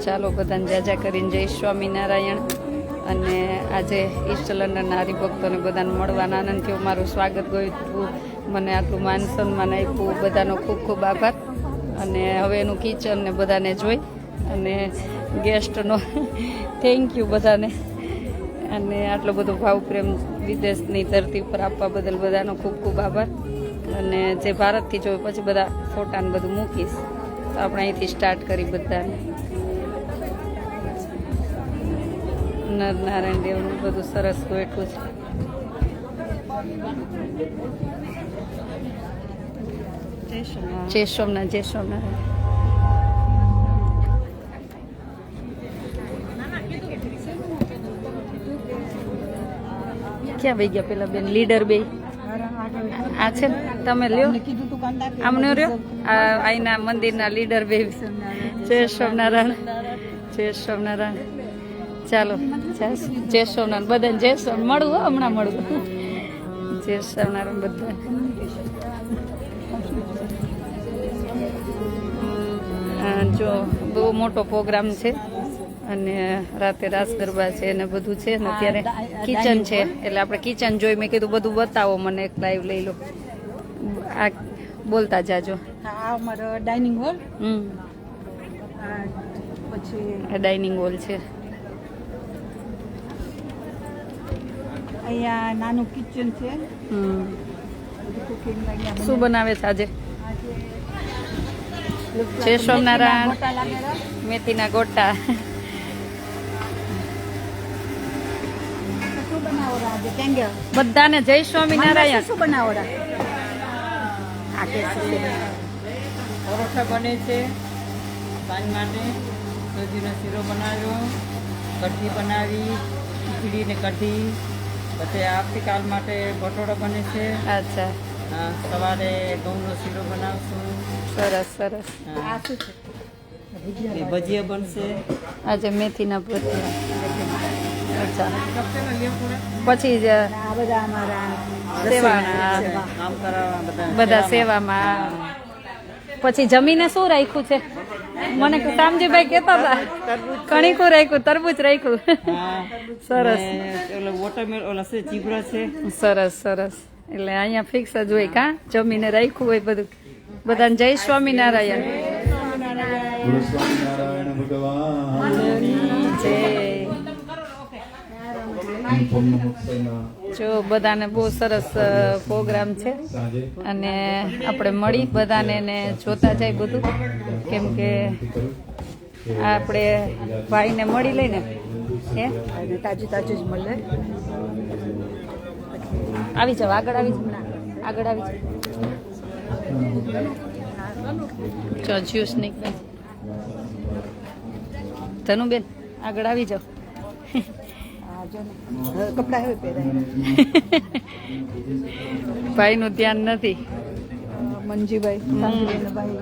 ચાલો બધાને જાજા કરીને જય સ્વામિનારાયણ. અને આજે ઈષ્ટ લંડનના હરિભક્તોને બધાને મળવાના આનંદ થયો. મારું સ્વાગત ગયું, મને આટલું માન સન્માન આપ્યું, બધાનો ખૂબ ખૂબ આભાર. અને હવે એનું કિચન ને બધાને જોઈ અને ગેસ્ટનો થેન્ક યુ બધાને. અને આટલો બધો ભાવ પ્રેમ વિદેશની ધરતી ઉપર આપવા બદલ બધાનો ખૂબ ખૂબ આભાર. અને જે ભારતથી જોયું પછી બધા ફોટાને બધું મૂકીશ. તો આપણે અહીંથી સ્ટાર્ટ કરી બધાને. નરનારાયણ દેવનું બધું સરસ ગોઠવું છે. જય સોમનાથ, જય સોમનાથ. ક્યાં વહી ગયા પેલા બેન લીડર બે? આ છે ને તમે લ્યો આમને રહ્યો અહીંના મંદિરના લીડર બે. જય સોમનારાયણ, જય સોમનારાયણ. ચાલો જય સોમનારાયણ બધાને જય સોમ મળવું હમણાં મળવું. જય સોમનારાયણ બધા. જો બહુ મોટો પ્રોગ્રામ છે અને રાતે રાસ ગરબા છે ને બધું છે ને. અત્યારે કિચન છે એટલે આપણે કિચન જોઈ મેં કીધું બધું બતાવો મને, એક લાઈવ લઈ લો. આ બોલતા જાજો. આ અમારો ડાઇનિંગ હોલ. પછી આ ડાઇનિંગ હોલ છે. અહીંયા નાનું કિચન છે. શું બનાવે છે આજે? જય સોમનારાયણ. મેથીના ગોટા. બધાને જય સ્વામિનારાયણ. શું બનાવો? પરોઠા બને છે સાંજ માટે. દૂધીનો શીરો બનાવ્યો, કઢી બનાવી, ખીચડી ને કઢી. પછી આવતીકાલ માટે ભટોડા બને છે. અચ્છા. સવારે ઘઉંનો શીરો બનાવશું. સરસ સરસ. ભજીયા બનશે. આજે મેથીના ભજીયા. અચ્છા. પછી જ બધા અમારા સેવાના કામ કરાવવા બધા સેવામાં. પછી જમીને શું રાખ્યું છે? મને શામજીભાઈ કહેતા હતા કણીકું રાખ્યું, તરબૂચ રાખ્યું. સરસ. વોટરમેલન ઓલા છે ચીબડા છે. સરસ સરસ. એટલે અહીંયા ફિક્સ જ હોય કા જમીને રાખ્યું હોય બધું. બધાને જય સ્વામિનારાયણ. સ્વામિનારાયણ ભગવાન જય. જો બધાને બહુ સરસ પ્રોગ્રામ છે અને આપણે મળી બધાને ને જોતા જાય બધું. કેમ કે આપણે ભાઈને મળી લઈને હે તાજું તાજું જ મળે. આવી જાવ, આગળ આવી જાવ, આગળ આવી જાવ. જ્યુસ નીકળે. ધનુબેન આગળ આવી જાવ. કપડા હવે પહેરાય. ભાઈનું ધ્યાન નથી. મંજીભાઈ.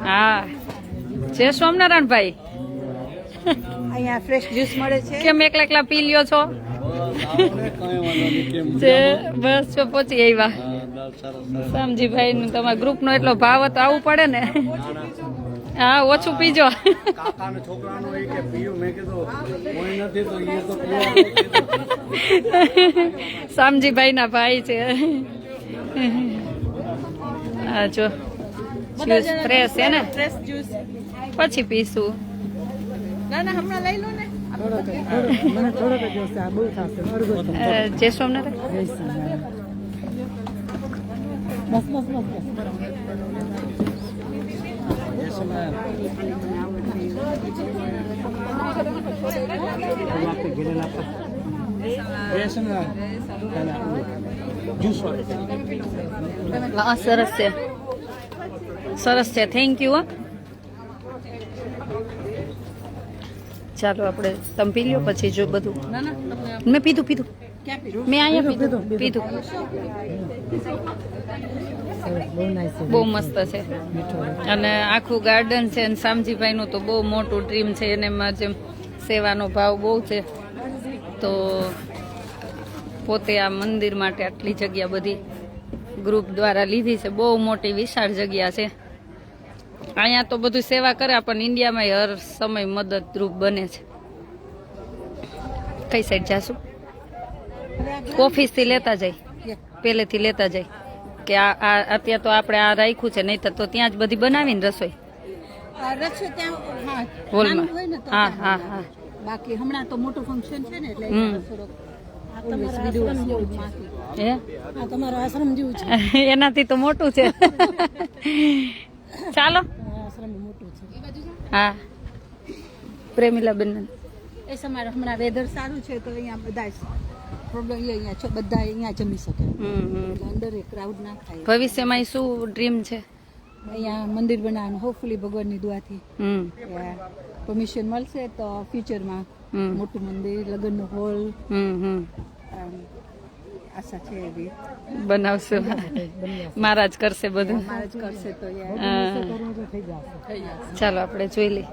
હા જય સ્વામિનારાયણ ભાઈ. અહીંયા ફ્રેશ જ્યુસ મળે છે. કેમ એકલા એકલા પી લ્યો છો? બસ જો પહોંચી આવ્યા. શામજીભાઈ નું તમારા ગ્રુપ નો એટલો ભાવ હતો, આવવું પડે ને. હા ઓછું પીજો. શામજીભાઈ ના ભાઈ છે. હા જો જ્યુસ ફ્રેશ છે ને, પછી પીશું. ના ના હમણાં લઈ લો ને. જય સોમનારાયણ. સરસ છે, સરસ છે. Thank you. ચાલો આપણે તમે પી લ્યો પછી જો બધું. મેં પીધું પીધું મેં અહીંયા પીધું. બહુ મસ્ત છે અને આખું ગાર્ડન છે. અને શામજીભાઈ નું તો બહુ મોટું ડ્રીમ છે. એને જેમ સેવાનો ભાવ બહુ છે તો પોતે આ મંદિર માટે આટલી જગ્યા બધી ગ્રુપ દ્વારા લીધી છે. બહુ મોટી વિશાળ જગ્યા છે અહીંયા તો બધું સેવા કરે, પણ ઇન્ડિયામાં હર સમય મદદરૂપ બને છે. કઈ સાઈડ જાશું? ઓફિસથી લેતા જાય, પહેલેથી લેતા જાય કે આ અત્યારે તો આપણે આ રાખ્યું છે, નહીં તો ત્યાં જ બધી બનાવીને રસોઈ રસોઈ ત્યાં હા હોલમાં. નાનું હોય ને તો હા ત્યાં હા હા. બાકી હમણાં તો મોટું ફંક્શન છે ને એટલે હમ. અહીંયા થોડોક હે? તમારો આશ્રમ જેવું છે. એનાથી તો મોટું છે. ચાલો. આશ્રમ મોટું છે. હા, પ્રેમીલાબેન. એ સમય હમણાં વેધર સારું છે તો અહીંયા બધા પ્રોબ્લેમ અહીંયા છે, બધા અહીંયા જમી શકે. એટલે અંદર ક્રાઉડ ના થાય. ભવિષ્યમાં શું ડ્રીમ છે? અહીંયા મંદિર બનાવવાનું, હોપફુલી ભગવાનની દુઆથી પરમિશન મળશે તો ફ્યુચરમાં મોટું મંદિર, લગ્નનો હોલ આશા છે એવી બનાવશે. મહારાજ કરશે બધું. મહારાજ કરશે તો ચાલો આપણે જોઈ લઈએ.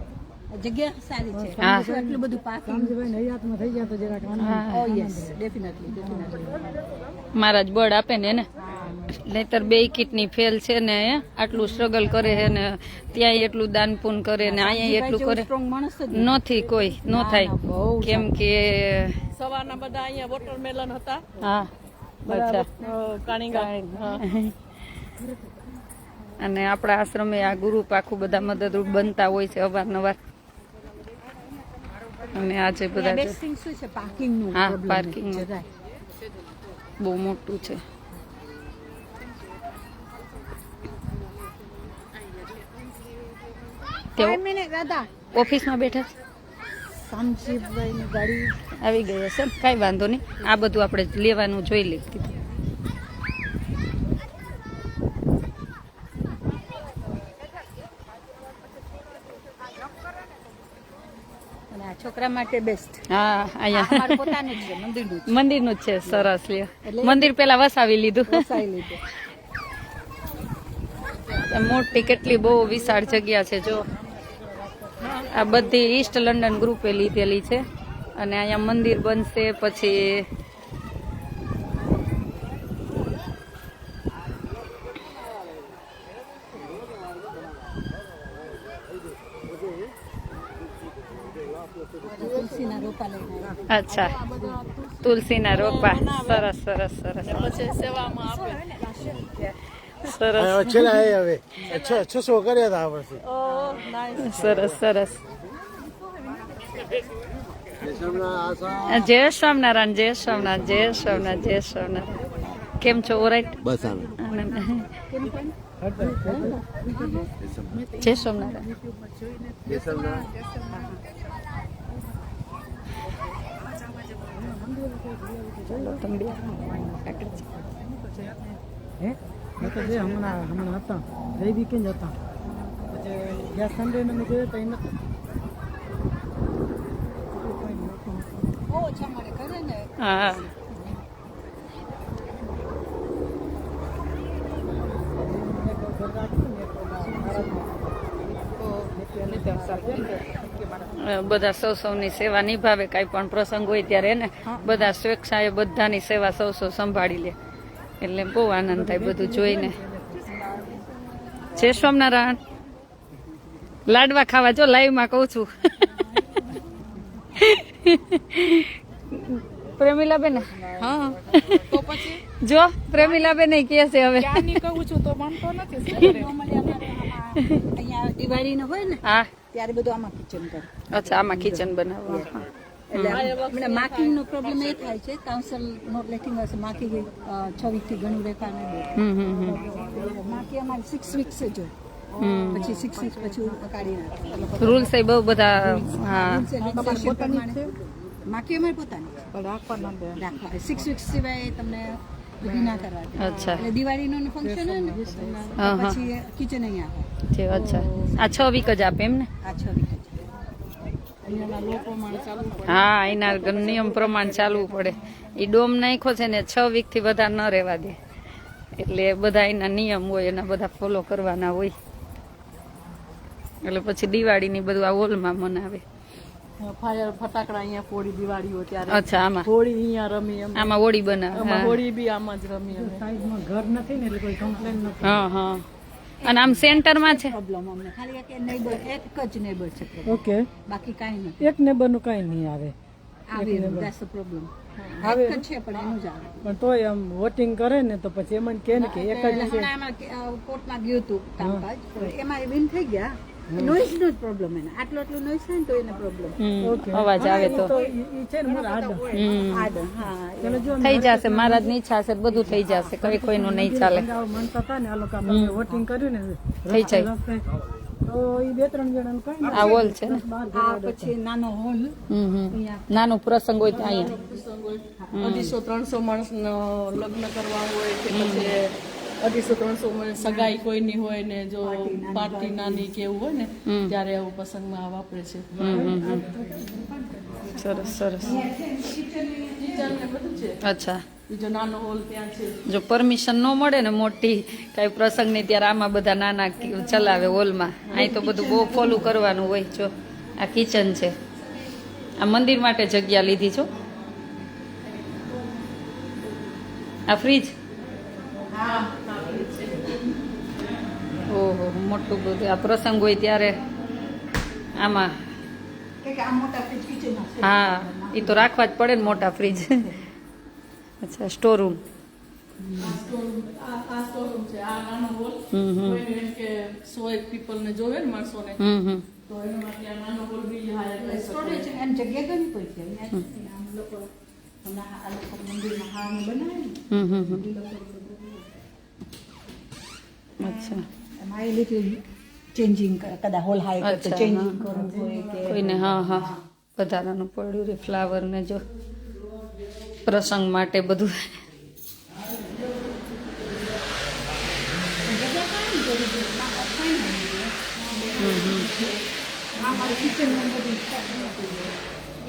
જગ્યા સારી છે. હા. એટલું બધું પાર્કિંગ યસ ડેફિનેટલી. મહારાજ બળ આપે ને એને, નહીતર બે કિડની ફેલ છે ને આટલું સ્ટ્રગલ કરે છે ને ત્યાં એટલું દાન પુન કરે ને અહીંયા એટલું કરે. સ્ટ્રોંગ માણસ જ નથી કોઈ, ન થાય. કેમ કે સવારના બધા અહીંયા વોટરમેલન હતા. હા, અચ્છા. અને આપણા આશ્રમે આ ગ્રુપ આખું બધા મદદરૂપ બનતા હોય છે અવારનવાર. અને આજે બધા જો- બેસ્ટ થિંગ શું છે પાર્કિંગનું. હા, problem પાર્કિંગ છે, right. બહુ મોટું છે. તેઓ 5 મિનિટ રાધા ઓફિસમાં બેઠા છે? શામજીભાઈની ગાડી આવી ગઈ હશે ને? કાંઈ વાંધો નહીં, આ બધું આપણે લેવાનું જોઈ લીધું. અને આ છોકરા માટે બેસ્ટ. હા, અહીંયા અમારું પોતાનું જ છે મંદિરનું જ. મંદિરનું જ છે. સરસ લ્યો. મંદિર પેલા વસાવી લીધું. વસાવી લીધું. મોટી કેટલી બહુ વિશાળ જગ્યા છે. જો આ બધી ઈસ્ટ લંડન ગ્રુપે લીધેલી છે. અને અહીંયા મંદિર બનશે પછી તુલસીના રોપા લઈને આવ્યા. અચ્છા, તુલસીના રોપા. સરસ સરસ સરસ પછી સેવામાં આપે. સરસ अच्छे लाए हवे अच्छा शो કર્યા હતા આ વર્ષે સરસ સરસ. જય સ્વામિનારાયણ, જય સ્વામિનારાયણ, જય સ્વામિનારાયણ, જય સ્વામિનારાયણ. કેમ છો? ઓરાઈટ? બસ જય સ્વામિનારાયણ. ચાલો તમે બે આગળ જાઓ. હમણાં હતા ગઈ વીકેન્ડ હતા પછી ગયા સન્ડે ને જોયો તો એને બહુ ઓછા મળે ખરે ને. હા, બધા સૌની સેવા નિભાવે. કાંઈ પણ પ્રસંગ હોય ત્યારે ને બધા સ્વેચ્છાએ બધાની સેવા સૌ સંભાળી લે. એટલે બહુ આનંદ થાય બધું જોઈને. જય સ્વામિનારાયણ. લાડવા ખાવા જો લાઈવમાં કહું છું. પ્રેમીલાબેન, હા તો પછી જો પ્રેમીલાબેન કહે છે હવે. ક્યાંની કહું છું તો માનતો નથી. અહીંયા દિવાળીનો હોય ને હા, ત્યારે બધું આમાં કિચન કરે. અચ્છા, આમાં કિચન બનાવવા. એટલે માર્કિંગ નો પ્રોબ્લેમ એ થાય છે. કાઉન્સિલ નોટ લેટિંગ હશે માર્કિંગ 6 વીક થી ઘણું રહેતા નહીં. માર્કિંગ અમારે 6 વીક છે જો પછી 6 વીક પછી કાઢી નાખે. રૂલ્સ એ બહુ બધા. હા, માર્કિંગ અમારે પોતાની રાખવા 6 વીક સિવાય તમને બધી ના કરવા દે. અચ્છા. એટલે દિવાળીનું ફંક્શન હોય ને હા, હા. પછી કિચન અહીંયા આવે. છે. અચ્છા, આ 6 વીક જ આપે એમ ને? આ 6 વીક જ. હા, એના નિયમ પ્રમાણે ચાલવું પડે. એ ડોમ નાખ્યો છે ને 6 વીક થી વધારે ન રહેવા દે. એટલે બધા એના નિયમ હોય, એના બધા ફોલો કરવાના હોય. એટલે પછી દિવાળીની બધું આ હોલમાં મનાવે. ફાયર ફટાકડા અહીંયા ફોડી દિવાળીઓ ત્યારે અચ્છા, આમાં હોળી અહીંયા રમી એમ આમાં હોળી બનાવે. આમાં હા. હોળી બી આમાં જ રમી અમે સાઈડમાં ઘર નથી ને એટલે કોઈ કમ્પ્લેન નથી. હા હા, અને આમ સેન્ટરમાં છે પ્રોબ્લેમ અમને ખાલી એક નેબર એક જ નેબર છે problem. ઓકે બાકી કાંઈ નથી એક નેબરનું કાંઈ નહીં આવે આવી that's the problem આવે. એક જ છે પણ એનું જ આવે પણ તોય આમ વોટિંગ કરે ને તો પછી એમાં કે ને કે એક જ છે હમણાં આમાં કોર્ટમાં ગયું હતું કામકાજ એમાં વિન થઈ ગયા નોઈઝ નો જ પ્રોબ્લેમ એને આટલું નોઈઝ થાય ને તો એને પ્રોબ્લેમ ઓકે અવાજ આવે તો તો ઈ છે ને મારા આડા હા એટલે જો થઈ જશે મહારાજની ઈચ્છા હશે તો બધું થઈ જશે કઈ કોઈનું નહીં ચાલે આવું માનતા હતા ને આ લોકો આપણે વોટિંગ કર્યું ને થઈ જાય રસ્તે, તો ઈ 2-3 જણાનું કઈ આ હોલ છે ને આ પછી નાનો હોલ નાનું પ્રસંગ હોય તો અહીંયા 200-300 માણસનો લગ્ન કરવા હોય કે પછી 200-300 માણસ સગાઈ કોઈની હોય ને જો પાર્ટી નાની કે એવું હોય ને ત્યારે આવું પ્રસંગમાં આ વાપરે છે. સરસ સરસ કિચન ને બધું છે. અચ્છા બીજો નાનો હોલ ત્યાં છે. જો પરમિશન ન મળે ને મોટી કઈ પ્રસંગ ની ત્યારે આમાં બધા નાના ચલાવે હોલમાં અહીં તો બધું બહુ ફોલું કરવાનું હોય જો આ કિચન છે આ મંદિર માટે જગ્યા લીધી છો આ ફ્રીજ ઓહો મોટું બધું આ પ્રસંગ હોય ત્યારે આમાં આ મોટા ફ્રીજ કિચન હશે હા એ તો રાખવા જ પડે ને મોટા ફ્રીજ અચ્છા સ્ટોર રૂમ આ સ્ટોરરૂમ છે. આ નાનો હોલ કોઈને એમ કે 100 પીપલ ને જોવે ને માણસોને તો એના માટે આ નાનો હોલ બી હાયર કરી શકે. સ્ટોરેજ એમ જગ્યા ઘણી પડી છે અહીંયા આમ લોકો આ લોકો મંદિરમાં હારને બનાવે ને અચ્છા એમાં એ લીધું ચેન્જિંગ કદાચ હોલ હાઈ કરતો અચ્છા, ચેન્જિંગ કરવું હોય કે કોઈને હા હા વધારાનું પડ્યું રે ફ્લાવર ને જો પ્રસંગ માટે બધું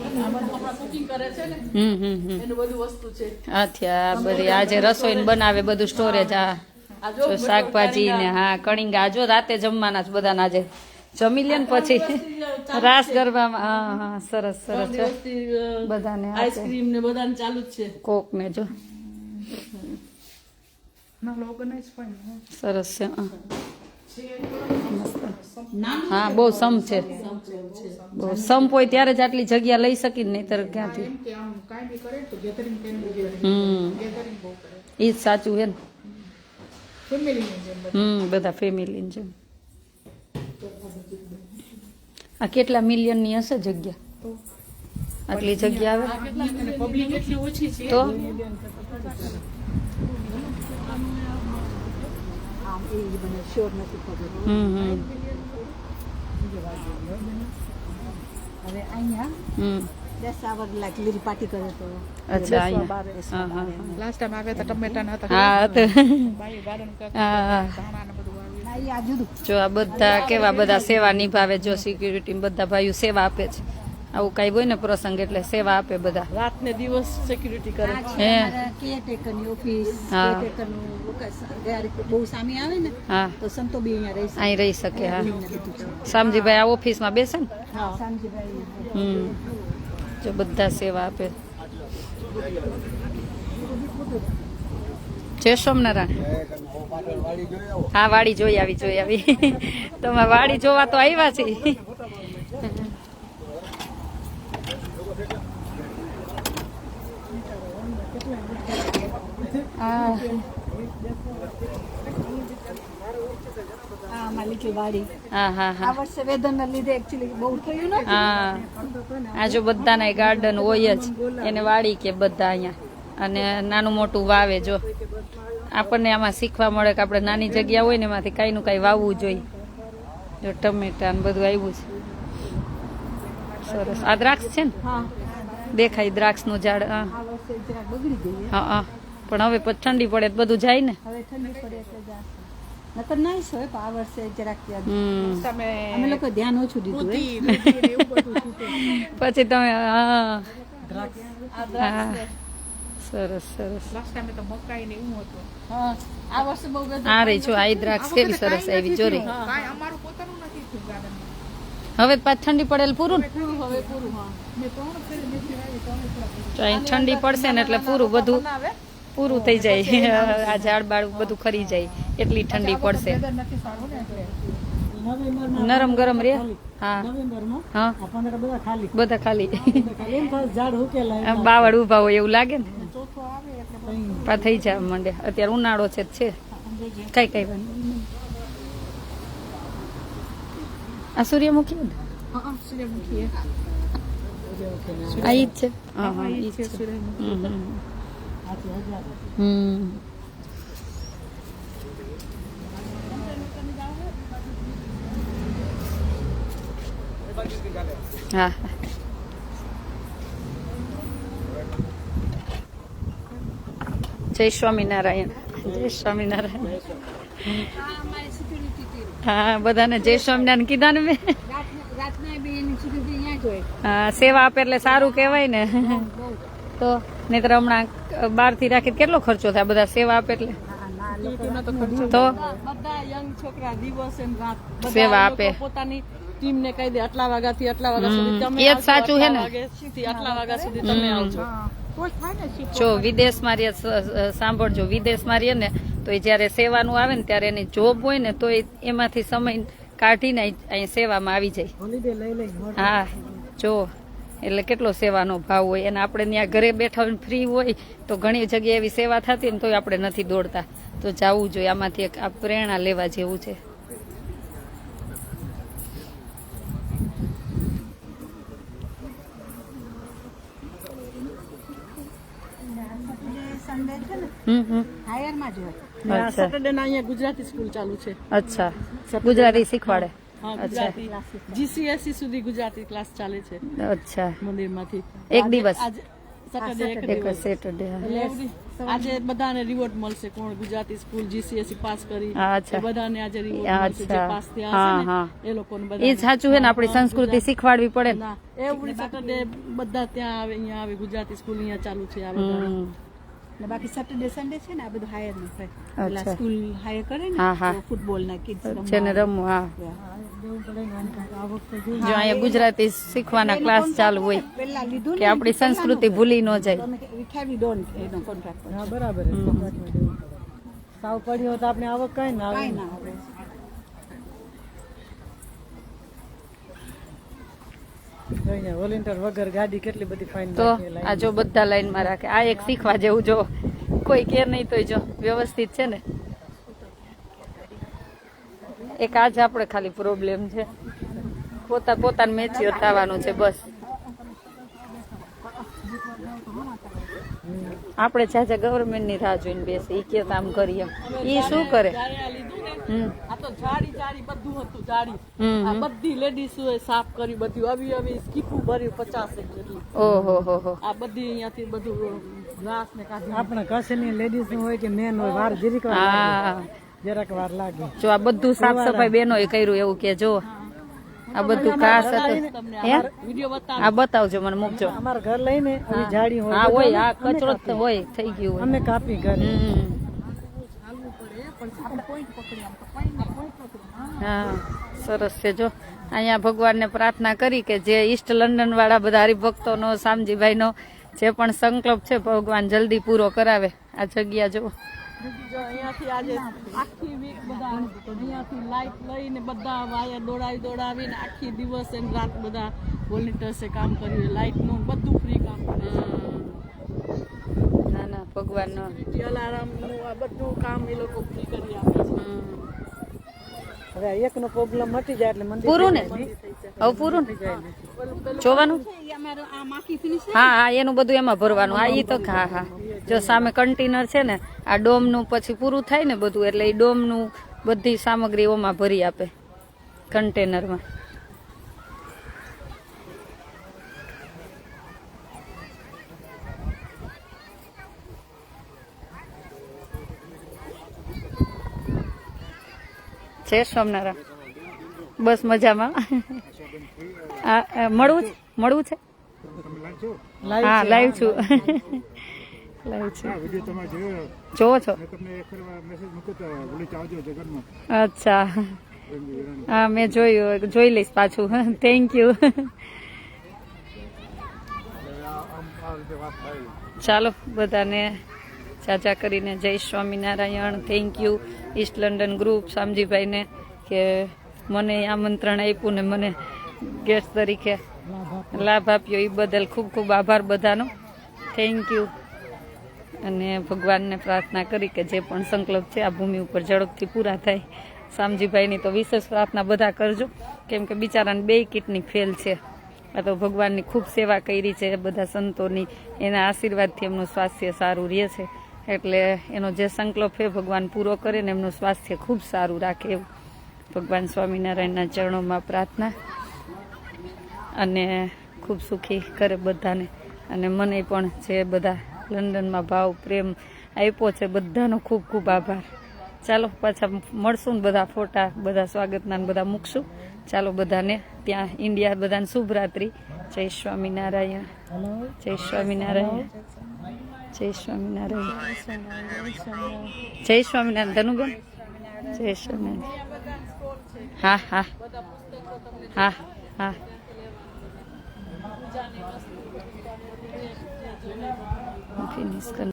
હમણાં કુકિંગ કરે છે ને એનું બધું વસ્તુ છે. આ બધી આજે રસોઈ બનાવે બધું સ્ટોરેજ આ આ જો શાકભાજી ને હા કણિંગા જો રાતે જમવાના જ બધાના આજે જમી લે ને પછી રાસ ગરબામાં હા હા સરસ સરસ છે બધાને આપે. આઈસ્ક્રીમ ને બધાને ચાલુ જ છે. કોક ને જો સરસ છે હા. હા બહુ સમ છે બહુ સંપ હોય ત્યારે જ આટલી જગ્યા લઈ શકી ને નહીતર ક્યાંથી એ જ સાચું છે ને બધા ફેમિલી જેમ આ કેટલા મિલિયન ની હશે જગ્યા આટલી જગ્યા આવે પબ્લિક એટલી ઓછી છે. તો આમ એ મને શ્યોર નથી ખબર હવે અહીંયા 10 આવર લાઈક લીલી પાર્ટી કરે તો અચ્છા અહીંયા હા હા લાસ્ટ ટાઈમ આવ્યા હતા ટમેટા હતા હા તો હા ના એ આ જુદું જો આ બધા કેવા બધા સેવા નિભાવે જો સિક્યુરિટી બધા ભાઈઓ સેવા આપે છે આવું કઈ હોય ને પ્રસંગ એટલે સેવા આપે બધા રાત ને દિવસ સિક્યુરિટી કરે. આ છે હે. અમારા કેરટેકરની ઓફિસ હા. કેરટેકરનું જ્યારે બહુ સામે આવે ને હા તો સંતો બી અહીંયા રહી શકે અહીં રહી શકે હા બધું છે શામજીભાઈ આ ઓફિસમાં બેસે ને શામજીભાઈ જો બધા સેવા આપે જય સોમનારાયણ હા વાડી જોઈ આવી તમે વાડી જોવા તો આવ્યા છે હા આ માલિકી વાડી હા હા આ વર્ષે વેધરના લીધે એકચ્યુઅલી બહુ થયું ને હા આ જો બધાના ગાર્ડન હોય જ એને વાડી કે બધા અહીંયા અને નાનું મોટું વાવે જો આપણને આમાં શીખવા મળે કે આપણે નાની જગ્યા હોય ને એમાંથી કાંઈ નું કાંઈ વાવવું જોઈએ જો ટમેટા ને બધું આવ્યું છે સરસ આ દ્રાક્ષ છે ને હા દેખાય દ્રાક્ષનું ઝાડ હા આ વર્ષે જરાક બગડી ગઈ હા હા પણ હવે પછી ઠંડી પડે તો બધું જાય ને હવે ઠંડી પડે એટલે જાશે નકર નાઈસ હોય પણ આ વર્ષે જરાક હમ અમે લોકો ધ્યાન ઓછું દીધું હે. પછી તમે હા હા સરસ સરસ હા આ વર્ષે બહુ બધું આ રહી જો આ દ્રાક્ષ કેવી સરસ આવી જોરી હવે પાછી ઠંડી પડેલ પૂરું ને હવે પૂરું. હા તો અહીં ઠંડી પડશે ને એટલે પૂરું બધું પૂરું થઈ જાય આ ઝાડ બાળ બધું ખરી જાય એટલી ઠંડી પડશે નથી સારું ને એટલે નવેમ્બરમાં નરમ ગરમ રે હા નવેમ્બરમાં હા આ 15 બધા ખાલી બધા ખાલી ખાલી એમ થાય ઝાડ ઉકેલાય આમ બાવળ ઉભા હોય એવું લાગે ને ચોથો આવે એટલે પા થઈ જાય મંડે અત્યારે ઉનાળો છે જ છે કઈ કઈ વાત આ સૂર્યમુખી ને સૂર્યમુખી આ ઈ જ છે હા હા ઈ જ છે હમ હા જય સ્વામિનારાયણ જય સ્વામિનારાયણ અમારી સિક્યુરિટી ટીમ હા બધાને જય સ્વામિનારાયણ કીધા ને મેં રાતના બી એની સિક્યુરિટી અહીંયા જ હોય હા સેવા આપે એટલે સારું કહેવાય ને તો નહીતર હમણાં બહારથી રાખી કેટલો ખર્ચો થાય બધા સેવા આપે એટલે તો બધા યંગ છોકરા દિવસ અને રાત બધા સેવા લોકો આપે. પોતાની ટીમને કહી દે આટલા વાગ્યાથી આટલા વાગ્યા સુધી તમે એ જ આવજો, સાચું હે ને. આટલા વાગ્યાથી આટલા વાગ્યા સુધી તમે આવજો તો જ થાય ને શિફ્ટ જો વિદેશમાં રહીએ સાંભળજો વિદેશમાં રહીએ ને તો એ જ્યારે સેવાનું આવે ને ત્યારે એની જોબ હોય ને તો એમાંથી સમય કાઢીને અહીં સેવામાં આવી જાય હોલિડે લઈ લઈ હા જો એટલે કેટલો સેવાનો ભાવ હોય અને આપણે ત્યાં ઘરે બેઠા હોય ફ્રી હોય તો ઘણી જગ્યાએ એવી સેવા થતી હોય ને તોય આપણે નથી દોડતા તો જવું જોઈએ આમાંથી એક આ પ્રેરણા લેવા જેવું છે સન્ડે છે ને હમ હાયરમાં જ હોય અચ્છા સેટરડે ના અહીંયા ગુજરાતી સ્કૂલ ચાલુ છે અચ્છા ગુજરાતી શીખવાડે હા અચ્છા ગુજરાતી GCSE સુધી ગુજરાતી ક્લાસ ચાલે છે અચ્છા મંદિરમાંથી એક દિવસ આજે સેટરડે એક એક દિવસ સેટરડે આજે બધાને રિવોર્ડ મળશે કોણ ગુજરાતી સ્કૂલ GCSE પાસ કરી હા, અચ્છા. એ બધાને આજે રિવોર્ડ મળશે જે અચ્છા. પાસ થયા હા, હશે હા. ને એ લોકોને એ બધા સાચું છે ને આપણી સંસ્કૃતિ શીખવાડવી પડે ને ના એવરી સેટરડે બધા ત્યાં આવે અહીંયા આવે ગુજરાતી સ્કૂલ અહીંયા ચાલુ છે આ બધા હમ. ને બાકી સેટરડે સન્ડે છે ને આ બધું હાયર નું થાય અચ્છા. પેલા સ્કૂલ હાયર કરે ને હા, હા. ફૂટબોલ ના કિડ્સ છે ને રમવું હા જવું પડે ને આ વખતે જો જો અહીંયા ગુજરાતી શીખવાના ક્લાસ ચાલુ હોય પેલા લીધું કે આપણી સંસ્કૃતિ ભૂલી ન જાય તમે વિઠાવી ડોન્ટ એનો કોન્ટ્રાક્ટ હા બરાબર છે કોન્ટ્રાક્ટમાં જવું પડે. સાવ પડ્યો તો આપણે આવક કઈ ના આવે કાંઈ ના આવે જો અહીંયા વોલેન્ટિયર વગર ગાડી કેટલી બધી ફાઇન તો આ જો બધા લાઈનમાં રાખે આ એક શીખવા જેવું જો કોઈ કે નહીં તોય જો વ્યવસ્થિત છે ને એક આજ આપણે ખાલી પ્રોબ્લેમ છે પોતાને મેચ્યોર થવાનું છે બસ આપણે ચાચા ગવર્મેન્ટની રાહ જોઈને બેસે ઈ કે કામ કરીએ ઈ શું કરે જ્યારે આ લીધું ને હમ આ તો જાડી જાડી બધું હતું જાડી હમ, આ બધી લેડીઝ સાફ કરી બધું આવી આવી સ્કીપું ભર્યું 50 જેટલી ઓહો હો હો આ બધી અહીંયાથી બધું ગ્લાસ ને કાઢી આપણે કચ્છની લેડીઝ નું હોય કે મેન હોય વાર જરીક વાર લાગે. હા જરાક વાર લાગે જો આ બધું સાફ સફાઈ બેનોએ કર્યું એવું કે જો આ બધું ઘાસ હતું હે વિડીયો બતાવ આ બતાવજો મને મૂકજો અમારા ઘર લઈને આવી જાડી હોય હા હોય આ કચરો જ હોય થઈ ગયું હોય અમે કાપી ઘરે હમ. હા સરસ છે જો અહીંયા ભગવાનને પ્રાર્થના કરી કે જે ઈસ્ટ લંડન વાળા બધા હરિભક્તોનો સામજીભાઈનો જે પણ સંકલ્પ છે ભગવાન જલ્દી પૂરો કરાવે આ જગ્યા જો જો અહીંયાથી આજે આખી વીક બધા અહીંયાથી લાઈટ લઈને બધા વાયર દોડાવીને આખી દિવસ અને રાત બધા વોલેન્ટિયર્સે કામ કર્યું લાઇટનું બધું ફ્રી કામ કરે છે ના ના ભગવાનનો અલાર્મનું આ બધું કામ એ લોકો ફ્રી કરી આપે છે હવે એકનો પ્રોબ્લેમ મટી જાય એટલે મંદિર પૂરું ને હવે પૂરું ને જોવાનું ઈ અમારો આ માખી ફિનિશ હા હા એનું બધું એમાં ભરવાનું હા ઈ તો હા હા જો સામે કન્ટેનર છે ને આ ડોમનું પછી પૂરું થાય ને બધું એટલે એ ડોમનું બધી સામગ્રી ઓમાં ભરી આપે કન્ટેનરમાં જય સ્વામિનારાયણ બસ મજામાં મળવું છે હા લાઈવ છું લાઈવ છું જોવો છો અચ્છા હા મેં જોયું જોઈ લઈશ પાછું થેન્ક યુ ચાલો બધાને જાજા કરીને જય Swaminarayan. Thank you East London group શામજીભાઈને કે મને આમંત્રણ આપ્યું ને મને ગેસ્ટ તરીકે લાભ આપ્યો, એ બદલ ખૂબ ખૂબ આભાર બધાનો. Thank you. અને ભગવાનને પ્રાર્થના કરી કે જે પણ સંકલ્પ છે આ ભૂમિ ઉપર ઝડપથી પૂરા થાય. શામજીભાઈની તો વિશેષ પ્રાર્થના બધા કરજો, કેમ કે બિચારાને 2 કિડની ફેલ છે. આ તો ભગવાનની ખૂબ સેવા કરી છે બધા સંતોની, એના આશીર્વાદથી એમનું સ્વાસ્થ્ય સારું રહે છે. એટલે એનો જે સંકલ્પ છે ભગવાન પૂરો કરે ને એમનું સ્વાસ્થ્ય ખૂબ સારું રાખે એવું ભગવાન સ્વામિનારાયણના ચરણોમાં પ્રાર્થના. અને ખૂબ સુખી કરે બધાને. અને મને પણ જે બધા લંડનમાં ભાવ પ્રેમ આપ્યો છે બધાનો ખૂબ ખૂબ આભાર. ચાલો પાછા મળશું ને બધા ફોટા બધા સ્વાગતના બધા મૂકશું. ચાલો બધાને ત્યાં ઇન્ડિયા બધાને શુભ રાત્રિ. જય સ્વામિનારાયણ. જય સ્વામિનારાયણ. જય સ્વામિનારાયણ. જય સ્વામિનારાયણ. ધનુબેન જય સ્વામિનારાયણ. હા હા હા હા. ફિનિશ કર.